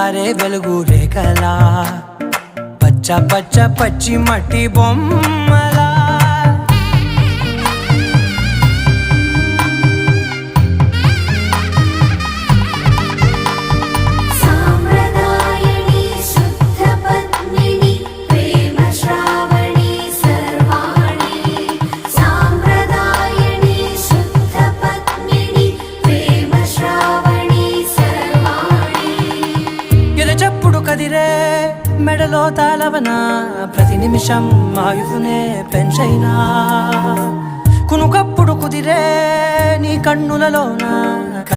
జారే వెలుగు రేఖలా పచ్చ పచ్చ పచ్చి మట్టి బొమ్మలా చెప్పుడు కదిరే మెడలో తాళవన ప్రతి నిమిషం ఆయుధునే పెంచైనా కునుకప్పుడు కుదిరే నీ కన్నులలోన